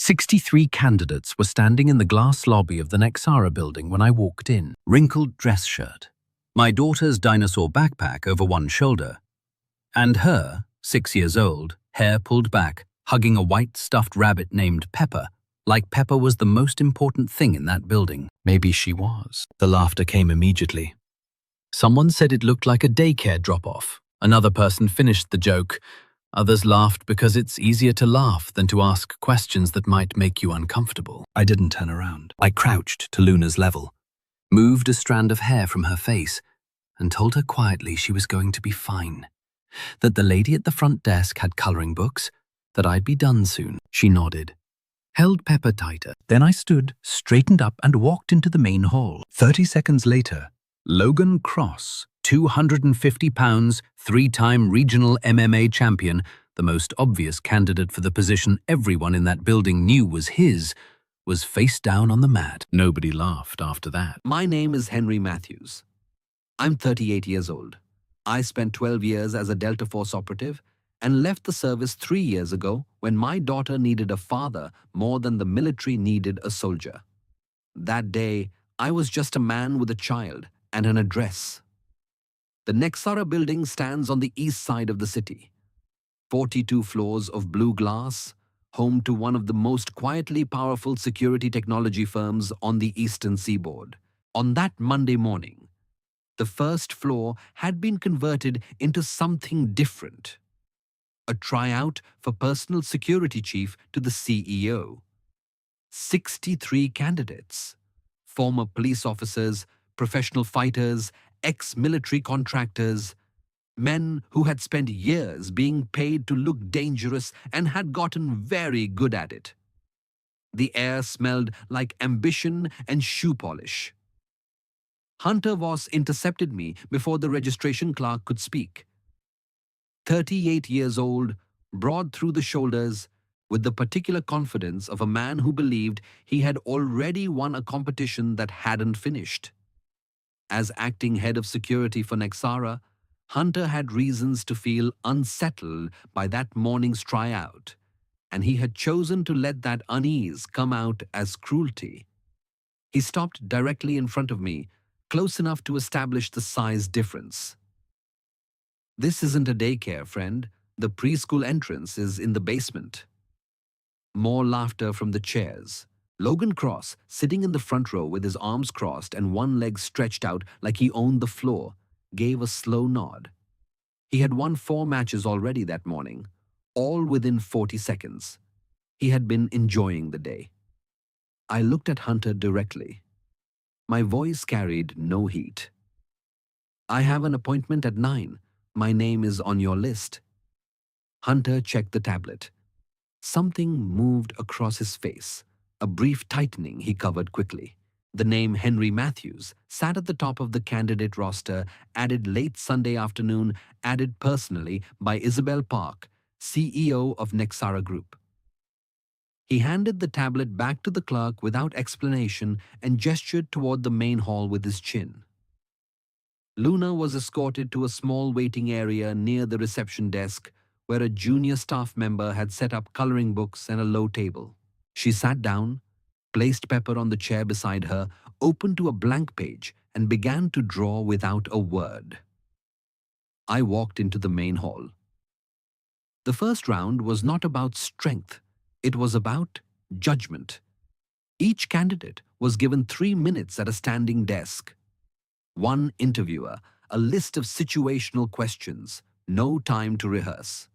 63 candidates were standing in the glass lobby of the Nexara building when I walked in. Wrinkled dress shirt, my daughter's dinosaur backpack over one shoulder, and her, 6 years old, hair pulled back, hugging a white stuffed rabbit named Pepper, like Pepper was the most important thing in that building. Maybe she was. The laughter came immediately. Someone said it looked like a daycare drop-off. Another person finished the joke. Others laughed because it's easier to laugh than to ask questions that might make you uncomfortable. I didn't turn around. I crouched to Luna's level, moved a strand of hair from her face, and told her quietly she was going to be fine. That the lady at the front desk had coloring books, that I'd be done soon. She nodded, held Pepper tighter. Then I stood, straightened up, and walked into the main hall. 30 seconds later, Logan Cross, 250 pounds, 3-time regional MMA champion, the most obvious candidate for the position everyone in that building knew was his, was face down on the mat. Nobody laughed after that. My name is Henry Matthews. I'm 38 years old. I spent 12 years as a Delta Force operative and left the service 3 years ago when my daughter needed a father more than the military needed a soldier. That day, I was just a man with a child and an address. The Nexara building stands on the east side of the city. 42 floors of blue glass, home to one of the most quietly powerful security technology firms on the eastern seaboard. On that Monday morning, the first floor had been converted into something different. A tryout for personal security chief to the CEO. 63 candidates, former police officers, professional fighters, ex-military contractors, men who had spent years being paid to look dangerous and had gotten very good at it. The air smelled like ambition and shoe polish. Hunter Voss intercepted me before the registration clerk could speak. 38 years old, broad through the shoulders, with the particular confidence of a man who believed he had already won a competition that hadn't finished. As acting head of security for Nexara, Hunter had reasons to feel unsettled by that morning's tryout, and he had chosen to let that unease come out as cruelty. He stopped directly in front of me, close enough to establish the size difference. This isn't a daycare, friend. The preschool entrance is in the basement. More laughter from the chairs. Logan Cross, sitting in the front row with his arms crossed and one leg stretched out like he owned the floor, gave a slow nod. He had won 4 matches already that morning, all within 40 seconds. He had been enjoying the day. I looked at Hunter directly. My voice carried no heat. I have an appointment at 9. My name is on your list. Hunter checked the tablet. Something moved across his face. A brief tightening he covered quickly. The name Henry Matthews sat at the top of the candidate roster, added late Sunday afternoon, added personally by Isabel Park, CEO of Nexara Group. He handed the tablet back to the clerk without explanation and gestured toward the main hall with his chin. Luna was escorted to a small waiting area near the reception desk where a junior staff member had set up coloring books and a low table. She sat down, placed Pepper on the chair beside her, opened to a blank page, and began to draw without a word. I walked into the main hall. The first round was not about strength. It was about judgment. Each candidate was given 3 minutes at a standing desk. One interviewer, a list of situational questions, no time to rehearse.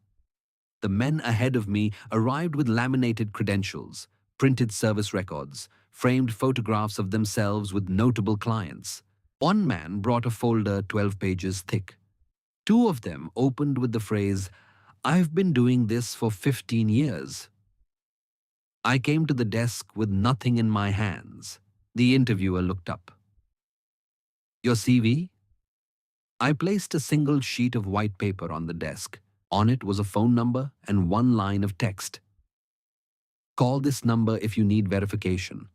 The men ahead of me arrived with laminated credentials, printed service records, framed photographs of themselves with notable clients. One man brought a folder 12 pages thick. 2 of them opened with the phrase, "I've been doing this for 15 years." I came to the desk with nothing in my hands. The interviewer looked up. "Your CV?" I placed a single sheet of white paper on the desk. On it was a phone number and 1 line of text. "Call this number if you need verification."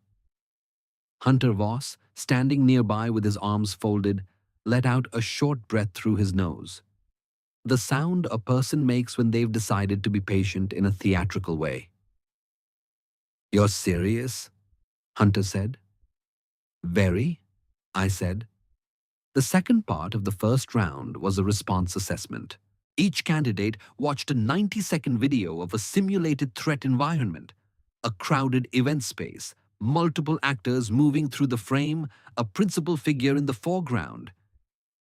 Hunter Voss, standing nearby with his arms folded, let out a short breath through his nose. The sound a person makes when they've decided to be patient in a theatrical way. You're serious? Hunter said. Very, I said. The second part of the first round was a response assessment. Each candidate watched a 90-second video of a simulated threat environment, a crowded event space, multiple actors moving through the frame, a principal figure in the foreground,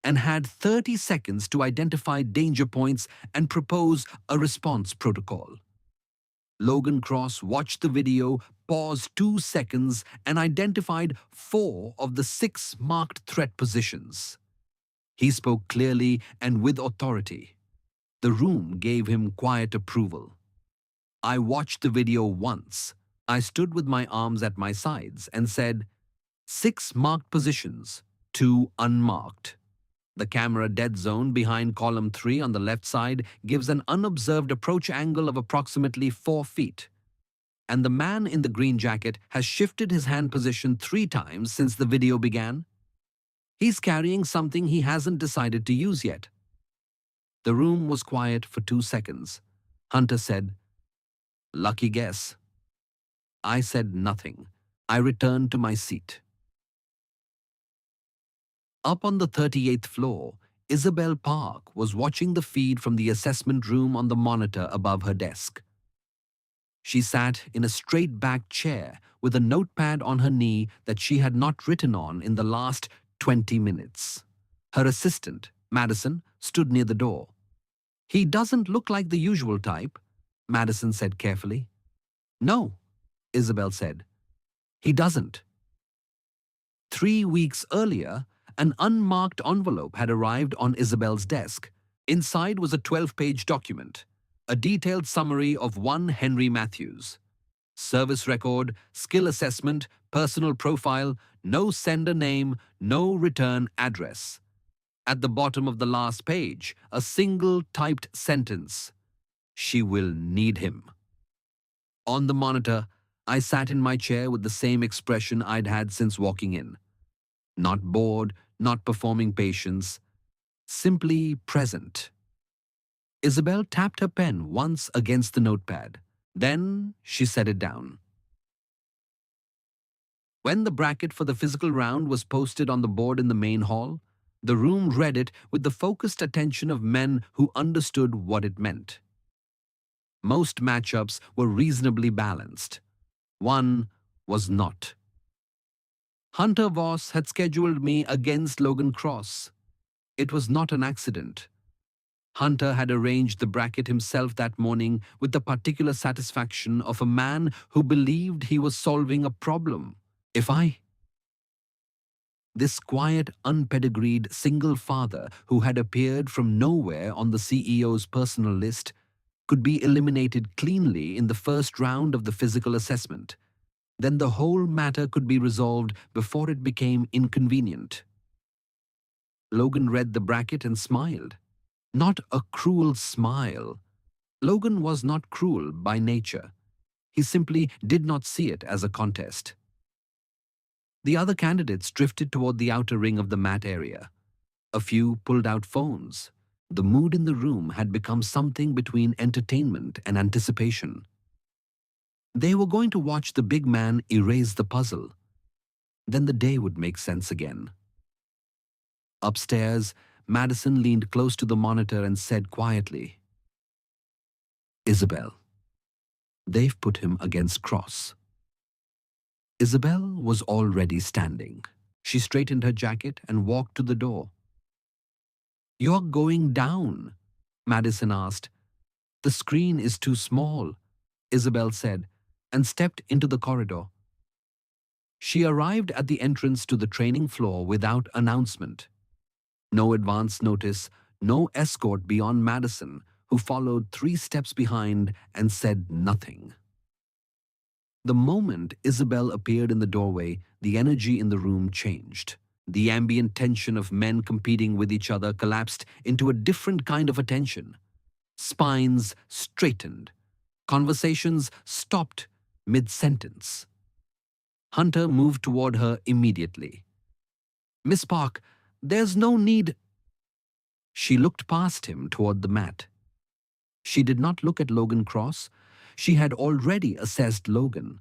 and had 30 seconds to identify danger points and propose a response protocol. Logan Cross watched the video, paused 2 seconds, and identified 4 of the 6 marked threat positions. He spoke clearly and with authority. The room gave him quiet approval. I watched the video once. I stood with my arms at my sides and said, 6 marked positions, 2 unmarked. The camera dead zone behind column 3 on the left side gives an unobserved approach angle of approximately 4 feet. And the man in the green jacket has shifted his hand position 3 times since the video began. He's carrying something he hasn't decided to use yet. The room was quiet for 2 seconds. Hunter said, "Lucky guess." I said nothing. I returned to my seat. Up on the 38th floor, Isabel Park was watching the feed from the assessment room on the monitor above her desk. She sat in a straight-backed chair with a notepad on her knee that she had not written on in the last 20 minutes. Her assistant, Madison, stood near the door. "He doesn't look like the usual type," Madison said carefully. "No," Isabel said. "He doesn't." 3 weeks earlier, an unmarked envelope had arrived on Isabel's desk. Inside was a 12-page document, a detailed summary of one Henry Matthews. Service record, skill assessment, personal profile, no sender name, no return address. At the bottom of the last page, a single typed sentence: "She will need him." On the monitor, I sat in my chair with the same expression I'd had since walking in. Not bored, not performing patience, simply present. Isabel tapped her pen once against the notepad. Then she set it down. When the bracket for the physical round was posted on the board in the main hall, the room read it with the focused attention of men who understood what it meant. Most matchups were reasonably balanced. One was not. Hunter Voss had scheduled me against Logan Cross. It was not an accident. Hunter had arranged the bracket himself that morning with the particular satisfaction of a man who believed he was solving a problem. This quiet, unpedigreed single father who had appeared from nowhere on the CEO's personal list could be eliminated cleanly in the first round of the physical assessment, then the whole matter could be resolved before it became inconvenient. Logan read the bracket and smiled. Not a cruel smile. Logan was not cruel by nature. He simply did not see it as a contest. The other candidates drifted toward the outer ring of the mat area. A few pulled out phones. The mood in the room had become something between entertainment and anticipation. They were going to watch the big man erase the puzzle. Then the day would make sense again. Upstairs, Madison leaned close to the monitor and said quietly, "Isabel, they've put him against Cross." Isabel was already standing. She straightened her jacket and walked to the door. "You're going down," Madison asked. "The screen is too small," Isabel said, and stepped into the corridor. She arrived at the entrance to the training floor without announcement. No advance notice, no escort beyond Madison, who followed 3 steps behind and said nothing. The moment Isabel appeared in the doorway, the energy in the room changed. The ambient tension of men competing with each other collapsed into a different kind of attention. Spines straightened. Conversations stopped mid-sentence. Hunter moved toward her immediately. "Miss Park, there's no need." She looked past him toward the mat. She did not look at Logan Cross. She had already assessed Logan.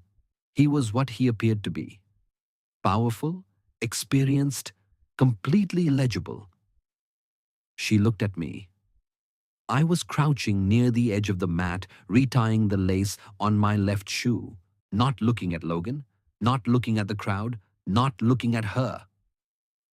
He was what he appeared to be: powerful, experienced, completely legible. She looked at me. I was crouching near the edge of the mat, retying the lace on my left shoe, not looking at Logan, not looking at the crowd, not looking at her.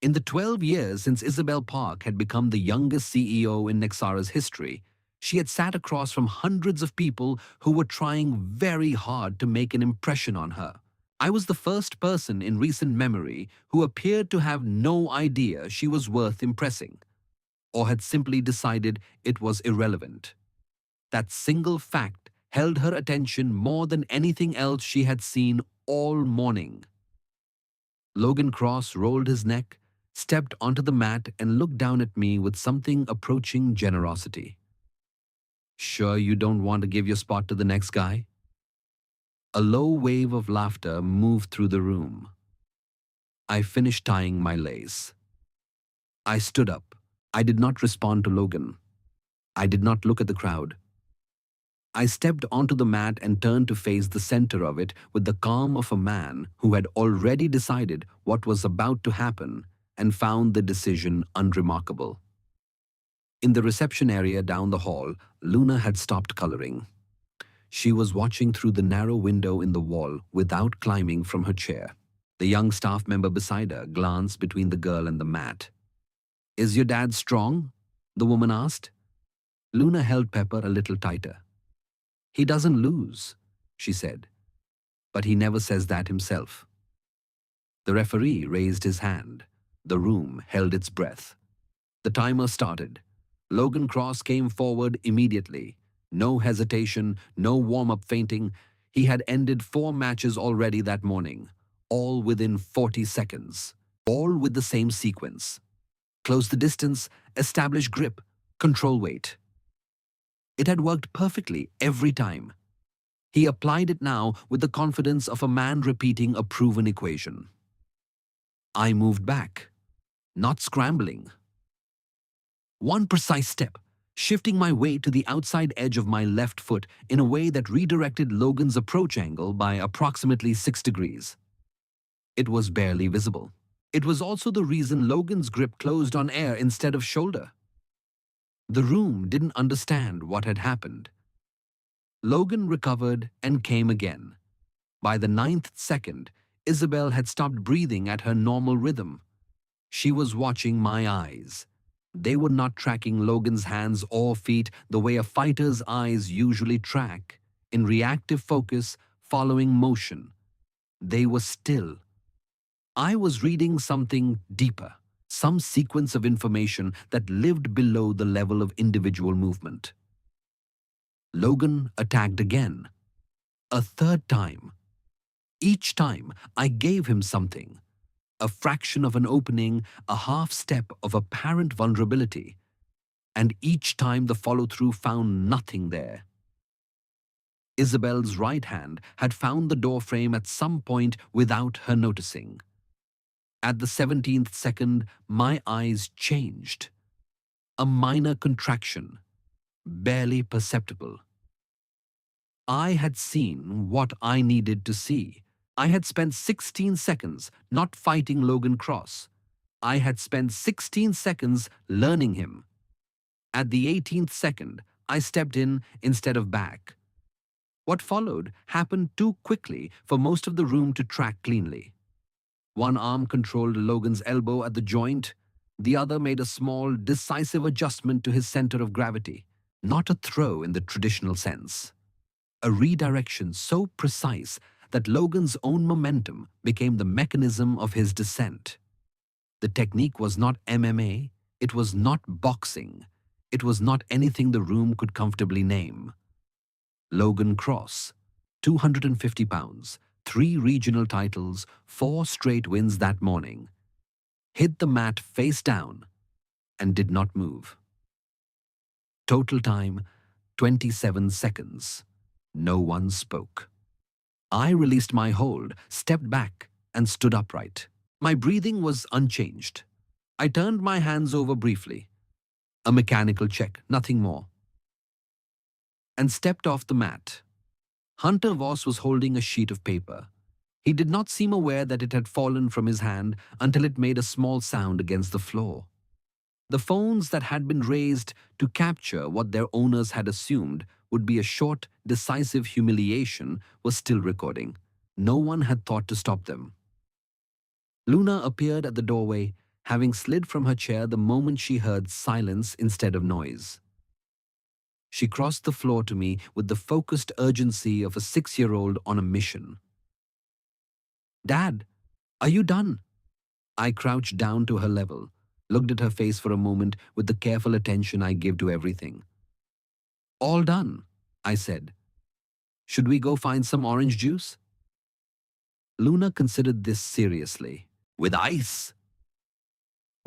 In the 12 years since Isabel Park had become the youngest CEO in Nexara's history, she had sat across from hundreds of people who were trying very hard to make an impression on her. I was the first person in recent memory who appeared to have no idea she was worth impressing, or had simply decided it was irrelevant. That single fact held her attention more than anything else she had seen all morning. Logan Cross rolled his neck, stepped onto the mat, and looked down at me with something approaching generosity. "Sure you don't want to give your spot to the next guy?" A low wave of laughter moved through the room. I finished tying my lace. I stood up. I did not respond to Logan. I did not look at the crowd. I stepped onto the mat and turned to face the center of it with the calm of a man who had already decided what was about to happen and found the decision unremarkable. In the reception area down the hall, Luna had stopped coloring. She was watching through the narrow window in the wall without climbing from her chair. The young staff member beside her glanced between the girl and the mat. "Is your dad strong?" the woman asked. Luna held Pepper a little tighter. "He doesn't lose," she said, "but he never says that himself." The referee raised his hand. The room held its breath. The timer started. Logan Cross came forward immediately. No hesitation, no warm-up feinting. He had ended 4 matches already that morning, all within 40 seconds, all with the same sequence: close the distance, establish grip, control weight. It had worked perfectly every time. He applied it now with the confidence of a man repeating a proven equation. I moved back, not scrambling. One precise step, shifting my weight to the outside edge of my left foot in a way that redirected Logan's approach angle by approximately 6 degrees. It was barely visible. It was also the reason Logan's grip closed on air instead of shoulder. The room didn't understand what had happened. Logan recovered and came again. By the 9th second, Isabel had stopped breathing at her normal rhythm. She was watching my eyes. They were not tracking Logan's hands or feet the way a fighter's eyes usually track, in reactive focus, following motion. They were still. I was reading something deeper, some sequence of information that lived below the level of individual movement. Logan attacked again, a 3rd time. Each time, I gave him something: a fraction of an opening, a half step of apparent vulnerability. And each time the follow-through found nothing there. Isabel's right hand had found the doorframe at some point without her noticing. At the 17th second, my eyes changed. A minor contraction, barely perceptible. I had seen what I needed to see. I had spent 16 seconds not fighting Logan Cross. I had spent 16 seconds learning him. At the 18th second, I stepped in instead of back. What followed happened too quickly for most of the room to track cleanly. One arm controlled Logan's elbow at the joint. The other made a small, decisive adjustment to his center of gravity. Not a throw in the traditional sense. A redirection so precise that Logan's own momentum became the mechanism of his descent. The technique was not MMA, it was not boxing, it was not anything the room could comfortably name. Logan Cross, 250 pounds, 3 regional titles, 4 straight wins that morning, hit the mat face down and did not move. Total time, 27 seconds. No one spoke. I released my hold, stepped back, and stood upright. My breathing was unchanged. I turned my hands over briefly. A mechanical check, nothing more. And stepped off the mat. Hunter Voss was holding a sheet of paper. He did not seem aware that it had fallen from his hand until it made a small sound against the floor. The phones that had been raised to capture what their owners had assumed would be a short, decisive humiliation were still recording. No one had thought to stop them. Luna appeared at the doorway, having slid from her chair the moment she heard silence instead of noise. She crossed the floor to me with the focused urgency of a 6-year-old on a mission. "Dad, are you done?" I crouched down to her level, looked at her face for a moment with the careful attention I give to everything. "All done," I said. "Should we go find some orange juice?" Luna considered this seriously. "With ice?"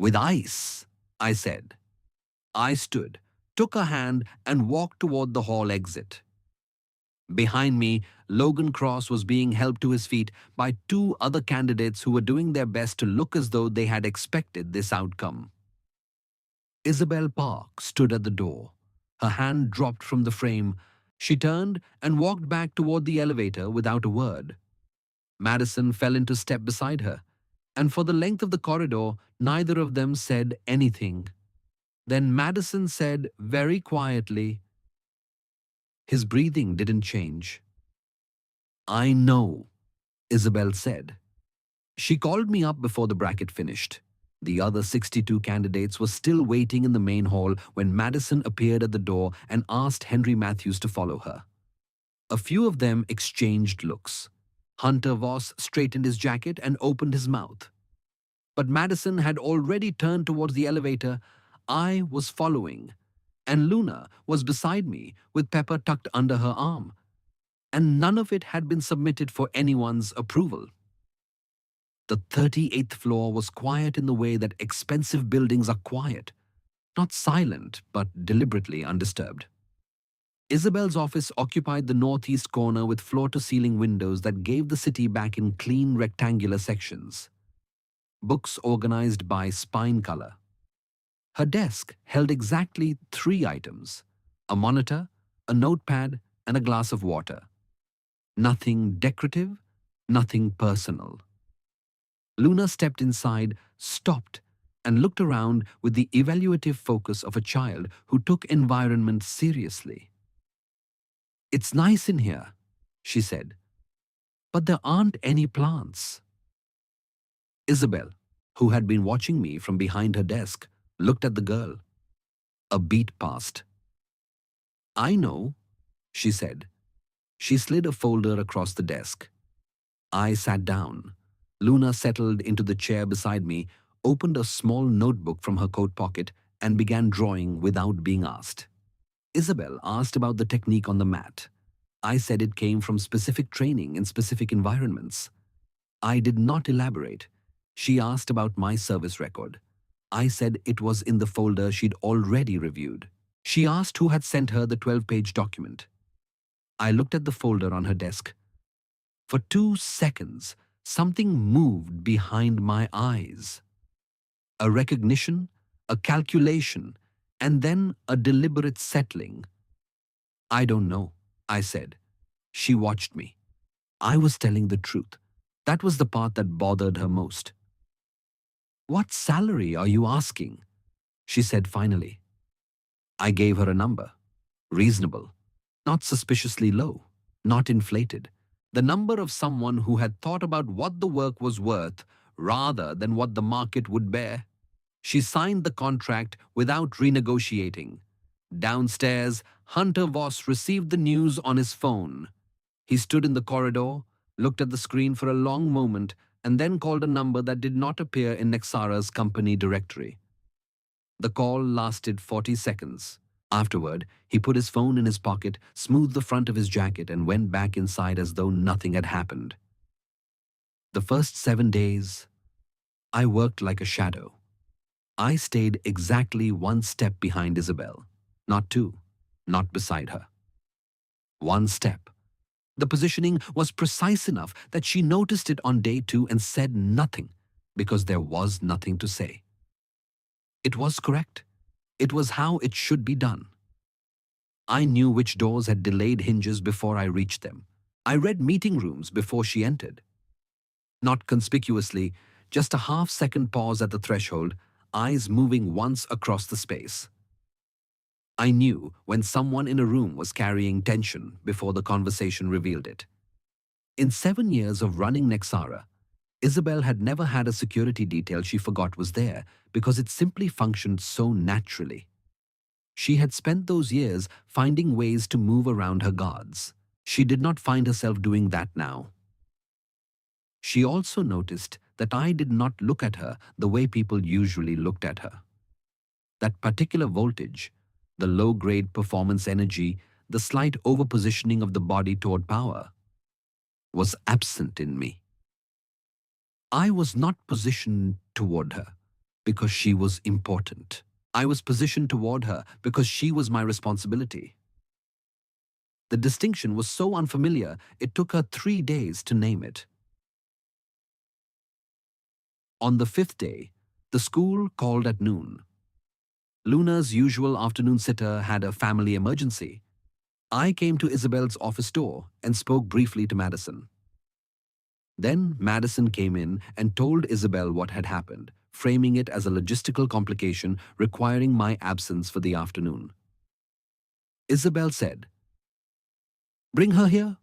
"With ice," I said. I stood, took her hand, and walked toward the hall exit. Behind me, Logan Cross was being helped to his feet by 2 other candidates who were doing their best to look as though they had expected this outcome. Isabel Park stood at the door. Her hand dropped from the frame. She turned and walked back toward the elevator without a word. Madison fell into step beside her, and for the length of the corridor, neither of them said anything. Then Madison said very quietly, his breathing didn't change. "I know," Isabel said. She called me up before the bracket finished. The other 62 candidates were still waiting in the main hall when Madison appeared at the door and asked Henry Matthews to follow her. A few of them exchanged looks. Hunter Voss straightened his jacket and opened his mouth. But Madison had already turned towards the elevator. I was following, and Luna was beside me with Pepper tucked under her arm. And none of it had been submitted for anyone's approval. The 38th floor was quiet in the way that expensive buildings are quiet, not silent, but deliberately undisturbed. Isabel's office occupied the northeast corner with floor-to-ceiling windows that gave the city back in clean rectangular sections. Books organized by spine color. Her desk held exactly 3 items: a monitor, a notepad, and a glass of water. Nothing decorative, nothing personal. Luna stepped inside, stopped, and looked around with the evaluative focus of a child who took environment seriously. "It's nice in here," she said, "but there aren't any plants." Isabel, who had been watching me from behind her desk, looked at the girl. A beat passed. "I know," she said. She slid a folder across the desk. I sat down. Luna settled into the chair beside me, opened a small notebook from her coat pocket, and began drawing without being asked. Isabel asked about the technique on the mat. I said it came from specific training in specific environments. I did not elaborate. She asked about my service record. I said it was in the folder she'd already reviewed. She asked who had sent her the 12-page document. I looked at the folder on her desk. For 2 seconds, something moved behind my eyes. A recognition, a calculation, and then a deliberate settling. "I don't know," I said. She watched me. I was telling the truth. That was the part that bothered her most. "What salary are you asking?" she said finally. I gave her a number. Reasonable. Not suspiciously low. Not inflated. The number of someone who had thought about what the work was worth rather than what the market would bear. She signed the contract without renegotiating. Downstairs, Hunter Voss received the news on his phone. He stood in the corridor, looked at the screen for a long moment, and then called a number that did not appear in Nexara's company directory. The call lasted 40 seconds. Afterward, he put his phone in his pocket, smoothed the front of his jacket, and went back inside as though nothing had happened. The first 7 days, I worked like a shadow. I stayed exactly 1 step behind Isabel. Not 2, not beside her. 1 step. The positioning was precise enough that she noticed it on day 2 and said nothing, because there was nothing to say. It was correct. It was how it should be done. I knew which doors had delayed hinges before I reached them. I read meeting rooms before she entered. Not conspicuously, just a half-second pause at the threshold, eyes moving once across the space. I knew when someone in a room was carrying tension before the conversation revealed it. In 7 years of running Nexara, Isabel had never had a security detail she forgot was there because it simply functioned so naturally. She had spent those years finding ways to move around her guards. She did not find herself doing that now. She also noticed that I did not look at her the way people usually looked at her. That particular voltage, the low-grade performance energy, the slight overpositioning of the body toward power, was absent in me. I was not positioned toward her because she was important. I was positioned toward her because she was my responsibility. The distinction was so unfamiliar, it took her 3 days to name it. On the 5th day, the school called at noon. Luna's usual afternoon sitter had a family emergency. I came to Isabel's office door and spoke briefly to Madison. Then Madison came in and told Isabel what had happened, framing it as a logistical complication requiring my absence for the afternoon. Isabel said, "Bring her here."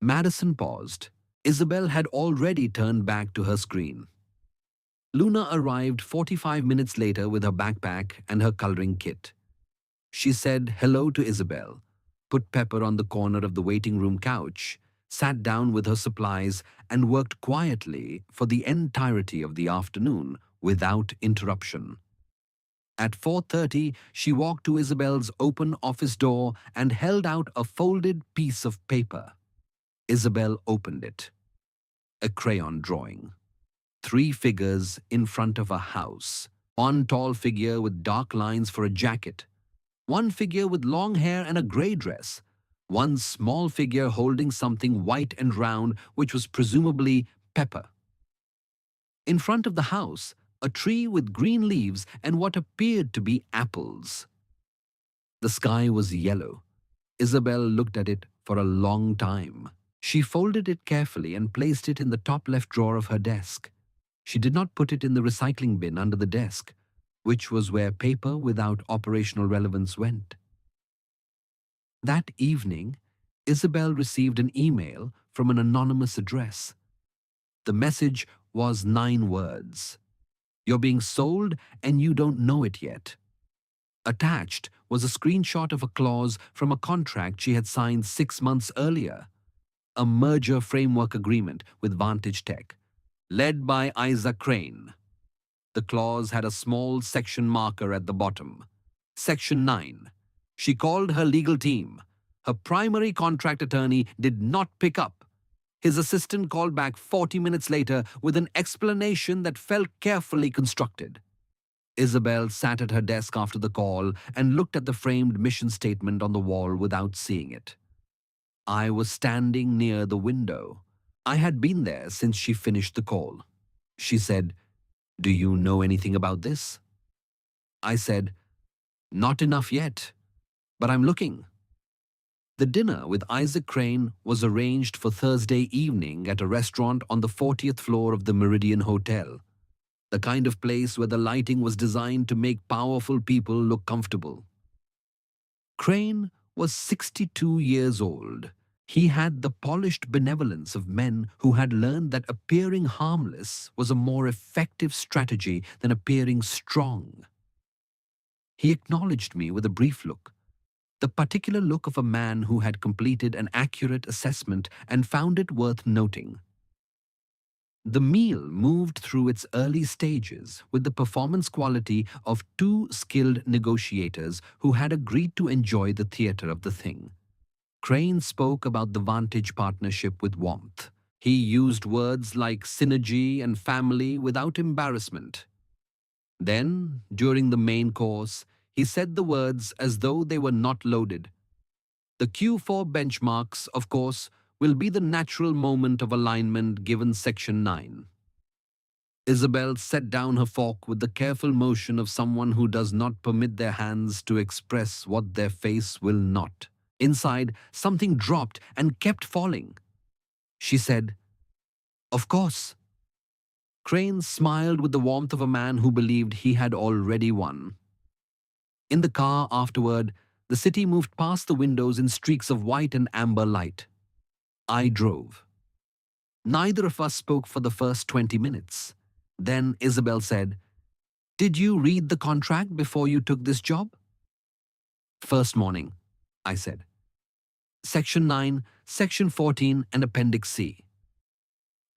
Madison paused. Isabel had already turned back to her screen. Luna arrived 45 minutes later with her backpack and her coloring kit. She said hello to Isabel, put Pepper on the corner of the waiting room couch, sat down with her supplies, and worked quietly for the entirety of the afternoon without interruption. At 4:30, she walked to Isabel's open office door and held out a folded piece of paper. Isabel opened it. A crayon drawing. 3 figures in front of a house. One tall figure with dark lines for a jacket. One figure with long hair and a grey dress. One small figure holding something white and round, which was presumably Pepper. In front of the house, a tree with green leaves and what appeared to be apples. The sky was yellow. Isabel looked at it for a long time. She folded it carefully and placed it in the top left drawer of her desk. She did not put it in the recycling bin under the desk, which was where paper without operational relevance went. That evening, Isabel received an email from an anonymous address. The message was 9 words. "You're being sold and you don't know it yet." Attached was a screenshot of a clause from a contract she had signed 6 months earlier. A merger framework agreement with Vantage Tech, led by Isaac Crane. The clause had a small section marker at the bottom. Section 9. She called her legal team. Her primary contract attorney did not pick up. His assistant called back 40 minutes later with an explanation that felt carefully constructed. Isabel sat at her desk after the call and looked at the framed mission statement on the wall without seeing it. I was standing near the window. I had been there since she finished the call. She said, "Do you know anything about this?" I said, "Not enough yet, but I'm looking." The dinner with Isaac Crane was arranged for Thursday evening at a restaurant on the 40th floor of the Meridian Hotel, the kind of place where the lighting was designed to make powerful people look comfortable. Crane was 62 years old. He had the polished benevolence of men who had learned that appearing harmless was a more effective strategy than appearing strong. He acknowledged me with a brief look, the particular look of a man who had completed an accurate assessment and found it worth noting. The meal moved through its early stages with the performance quality of 2 skilled negotiators who had agreed to enjoy the theater of the thing. Crane spoke about the Vantage partnership with warmth. He used words like synergy and family without embarrassment. Then, during the main course, he said the words as though they were not loaded. The Q4 benchmarks, of course, will be the natural moment of alignment given Section 9. Isabel set down her fork with the careful motion of someone who does not permit their hands to express what their face will not. Inside, something dropped and kept falling. She said, Of course. Crane smiled with the warmth of a man who believed he had already won. In the car afterward, the city moved past the windows in streaks of white and amber light. I drove. Neither of us spoke for the first 20 minutes. Then Isabel said, "Did you read the contract before you took this job?" "First morning," I said. "Section 9, Section 14, and Appendix C."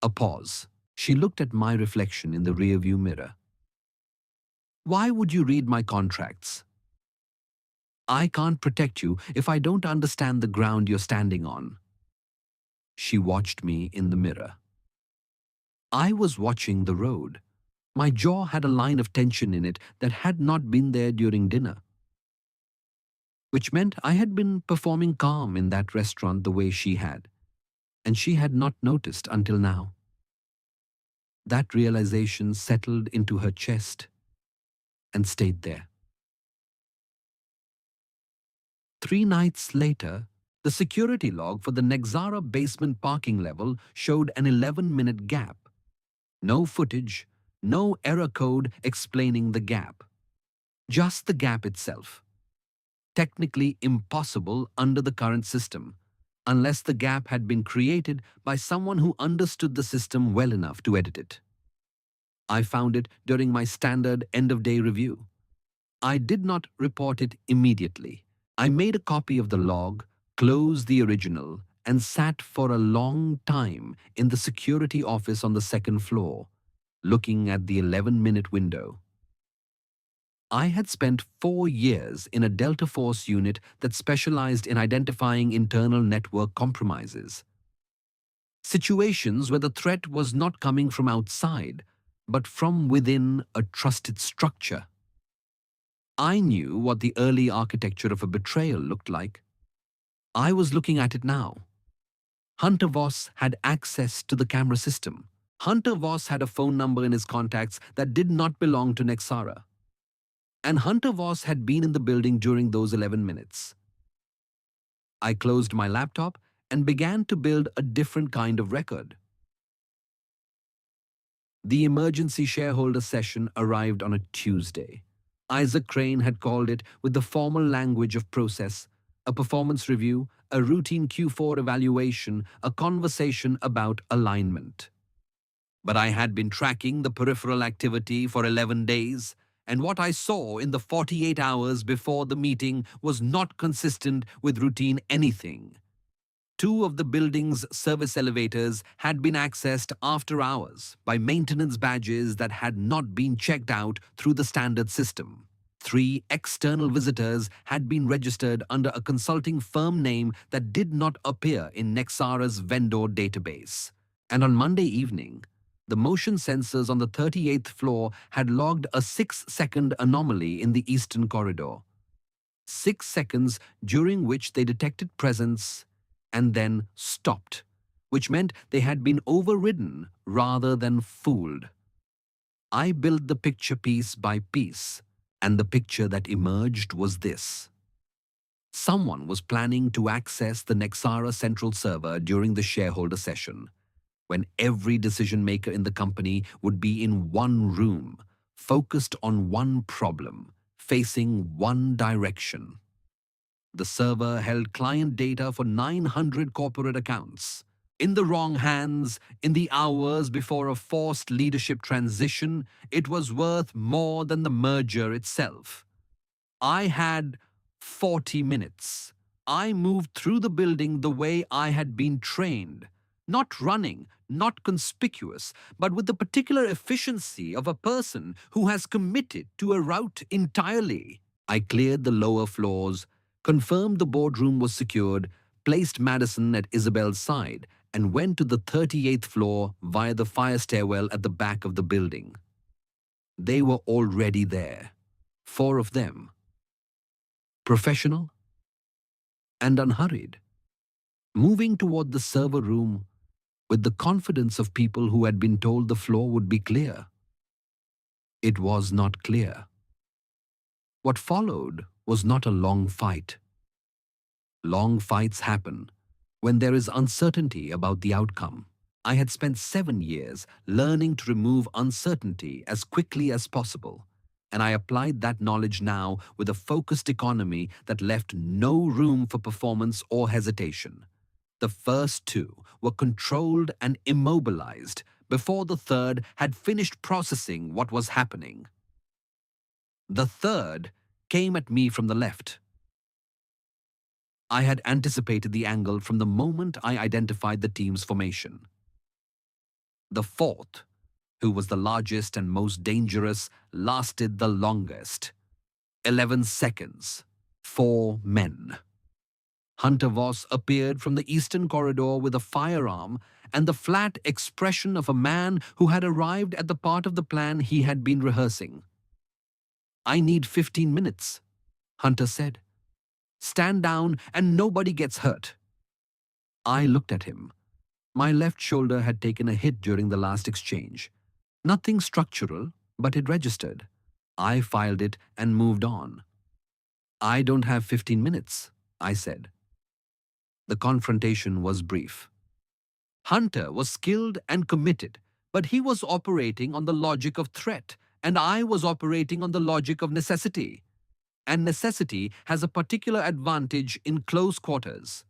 A pause. She looked at my reflection in the rearview mirror. "Why would you read my contracts?" "I can't protect you if I don't understand the ground you're standing on." She watched me in the mirror. I was watching the road. My jaw had a line of tension in it that had not been there during dinner, which meant I had been performing calm in that restaurant the way she had, and she had not noticed until now. That realization settled into her chest and stayed there. 3 nights later, the security log for the Nexara basement parking level showed an 11-minute gap. No footage, no error code explaining the gap. Just the gap itself. Technically impossible under the current system, unless the gap had been created by someone who understood the system well enough to edit it. I found it during my standard end-of-day review. I did not report it immediately. I made a copy of the log, closed the original, and sat for a long time in the security office on the second floor, looking at the 11-minute window. I had spent 4 years in a Delta Force unit that specialized in identifying internal network compromises. Situations where the threat was not coming from outside, but from within a trusted structure. I knew what the early architecture of a betrayal looked like. I was looking at it now. Hunter Voss had access to the camera system. Hunter Voss had a phone number in his contacts that did not belong to Nexara. And Hunter Voss had been in the building during those 11 minutes. I closed my laptop and began to build a different kind of record. The emergency shareholder session arrived on a Tuesday. Isaac Crane had called it with the formal language of process, a performance review, a routine Q4 evaluation, a conversation about alignment. But I had been tracking the peripheral activity for 11 days, and what I saw in the 48 hours before the meeting was not consistent with routine anything. 2 of the building's service elevators had been accessed after hours by maintenance badges that had not been checked out through the standard system. 3 external visitors had been registered under a consulting firm name that did not appear in Nexara's vendor database. And on Monday evening, the motion sensors on the 38th floor had logged a 6-second anomaly in the eastern corridor. 6 seconds during which they detected presence and then stopped, which meant they had been overridden rather than fooled. I built the picture piece by piece, and the picture that emerged was this. Someone was planning to access the Nexara central server during the shareholder session, when every decision maker in the company would be in one room, focused on one problem, facing one direction. The server held client data for 900 corporate accounts. In the wrong hands, in the hours before a forced leadership transition, it was worth more than the merger itself. I had 40 minutes. I moved through the building the way I had been trained. Not running, not conspicuous, but with the particular efficiency of a person who has committed to a route entirely. I cleared the lower floors, confirmed the boardroom was secured, placed Madison at Isabel's side, and went to the 38th floor via the fire stairwell at the back of the building. They were already there, 4 of them. Professional and unhurried, moving toward the server room with the confidence of people who had been told the floor would be clear. It was not clear. What followed was not a long fight. Long fights happen when there is uncertainty about the outcome. I had spent 7 years learning to remove uncertainty as quickly as possible, and I applied that knowledge now with a focused economy that left no room for performance or hesitation. The first two were controlled and immobilized before the third had finished processing what was happening. The third came at me from the left. I had anticipated the angle from the moment I identified the team's formation. The fourth, who was the largest and most dangerous, lasted the longest. 11 seconds. 4 men. Hunter Voss appeared from the eastern corridor with a firearm and the flat expression of a man who had arrived at the part of the plan he had been rehearsing. "I need 15 minutes, Hunter said. "Stand down and nobody gets hurt." I looked at him. My left shoulder had taken a hit during the last exchange. Nothing structural, but it registered. I filed it and moved on. "I don't have 15 minutes, I said. The confrontation was brief. Hunter was skilled and committed, but he was operating on the logic of threat, and I was operating on the logic of necessity. And necessity has a particular advantage in close quarters.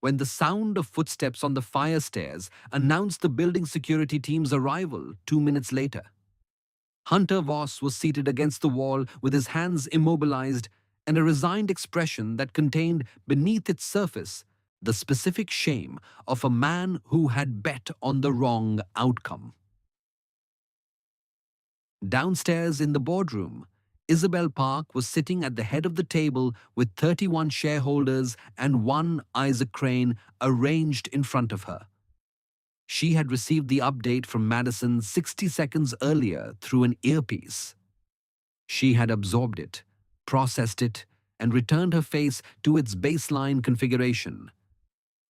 When the sound of footsteps on the fire stairs announced the building security team's arrival 2 minutes later, Hunter Voss was seated against the wall with his hands immobilized and a resigned expression that contained beneath its surface the specific shame of a man who had bet on the wrong outcome. Downstairs in the boardroom, Isabel Park was sitting at the head of the table with 31 shareholders and one Isaac Crane arranged in front of her. She had received the update from Madison 60 seconds earlier through an earpiece. She had absorbed it, processed it, and returned her face to its baseline configuration.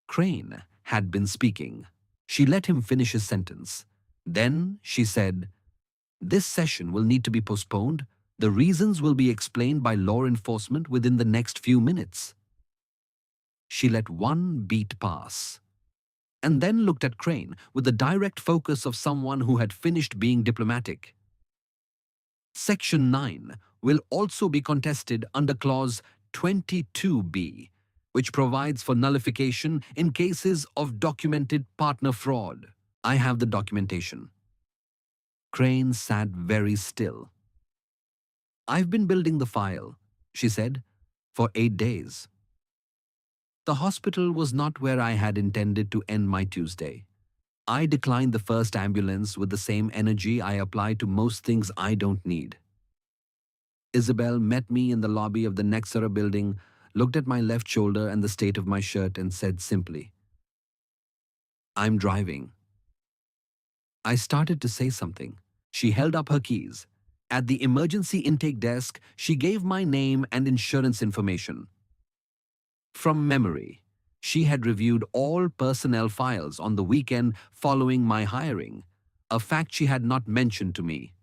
Crane had been speaking. She let him finish his sentence. Then she said, "This session will need to be postponed. The reasons will be explained by law enforcement within the next few minutes." She let one beat pass, and then looked at Crane with the direct focus of someone who had finished being diplomatic. Section 9 will also be contested under Clause 22B, which provides for nullification in cases of documented partner fraud. I have the documentation. Crane sat very still. "I've been building the file," she said, "for 8 days. The hospital was not where I had intended to end my Tuesday. I declined the first ambulance with the same energy I apply to most things I don't need. Isabel met me in the lobby of the Nexera building, looked at my left shoulder and the state of my shirt, and said simply, 'I'm driving.' I started to say something. She held up her keys. At the emergency intake desk, she gave my name and insurance information. From memory, she had reviewed all personnel files on the weekend following my hiring, a fact she had not mentioned to me.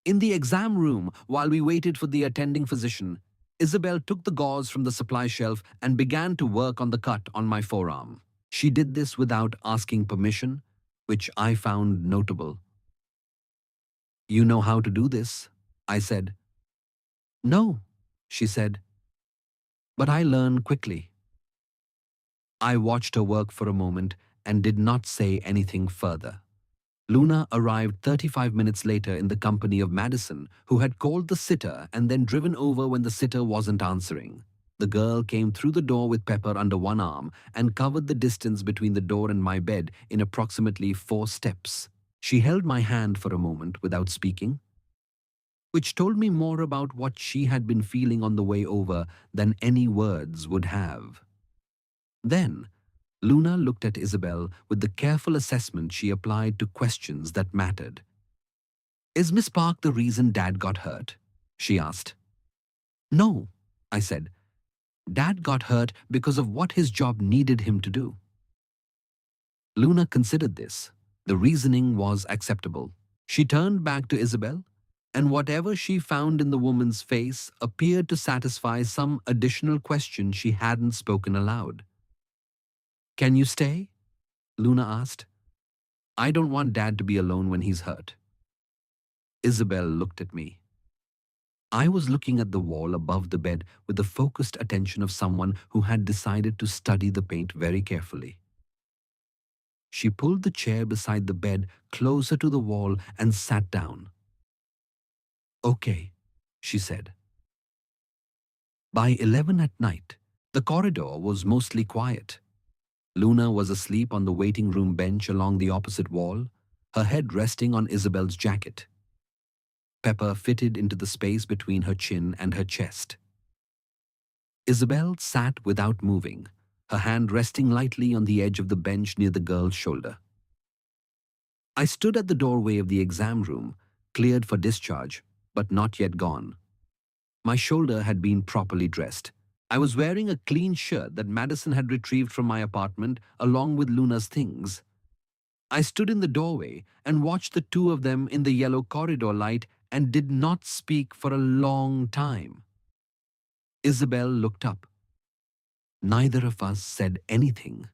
In the exam room, while we waited for the attending physician, Isabel took the gauze from the supply shelf and began to work on the cut on my forearm. She did this without asking permission, which I found notable. "You know how to do this?" I said. "No," she said, "but I learn quickly." I watched her work for a moment and did not say anything further. Luna arrived 35 minutes later in the company of Madison, who had called the sitter and then driven over when the sitter wasn't answering. The girl came through the door with Pepper under one arm and covered the distance between the door and my bed in approximately 4 steps. She held my hand for a moment without speaking, which told me more about what she had been feeling on the way over than any words would have. Then, Luna looked at Isabel with the careful assessment she applied to questions that mattered. "Is Miss Park the reason Dad got hurt?" she asked. "No," I said. "Dad got hurt because of what his job needed him to do." Luna considered this. The reasoning was acceptable. She turned back to Isabel, and whatever she found in the woman's face appeared to satisfy some additional question she hadn't spoken aloud. "Can you stay?" Luna asked. I don't want Dad to be alone when he's hurt. Isabel looked at me. I was looking at the wall above the bed with the focused attention of someone who had decided to study the paint very carefully. She pulled the chair beside the bed closer to the wall and sat down. "Okay," she said. By 11 at night, the corridor was mostly quiet. Luna was asleep on the waiting room bench along the opposite wall, her head resting on Isabel's jacket. Pepper fitted into the space between her chin and her chest. Isabel sat without moving, her hand resting lightly on the edge of the bench near the girl's shoulder. I stood at the doorway of the exam room, cleared for discharge, but not yet gone. My shoulder had been properly dressed. I was wearing a clean shirt that Madison had retrieved from my apartment along with Luna's things. I stood in the doorway and watched the two of them in the yellow corridor light and did not speak for a long time. Isabel looked up. Neither of us said anything.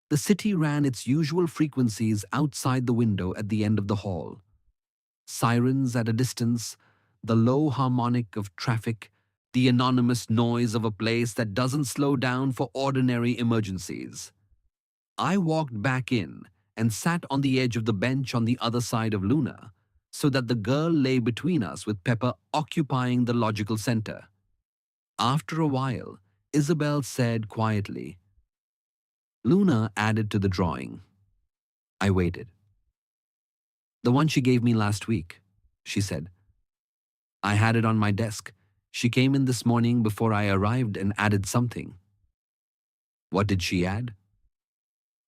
The city ran its usual frequencies outside the window at the end of the hall. Sirens at a distance, the low harmonic of traffic, the anonymous noise of a place that doesn't slow down for ordinary emergencies. I walked back in and sat on the edge of the bench on the other side of Luna, so that the girl lay between us with Pepper occupying the logical center. After a while, Isabel said quietly, "Luna added to the drawing." I waited. "The one she gave me last week," she said. "I had it on my desk. She came in this morning before I arrived and added something." "What did she add?"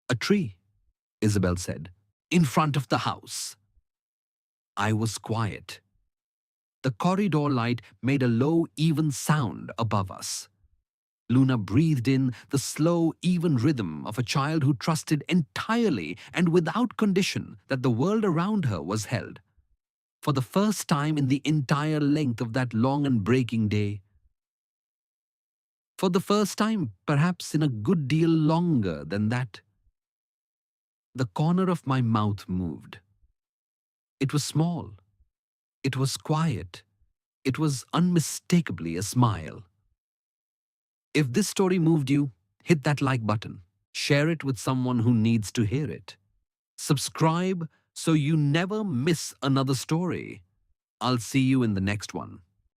"A tree," Isabel said, "in front of the house." I was quiet. The corridor light made a low, even sound above us. Luna breathed in the slow, even rhythm of a child who trusted entirely and without condition that the world around her was held. For the first time in the entire length of that long and breaking day. For the first time, perhaps in a good deal longer than that. The corner of my mouth moved. It was small. It was quiet. It was unmistakably a smile. If this story moved you, hit that like button. Share it with someone who needs to hear it. Subscribe so you never miss another story. I'll see you in the next one.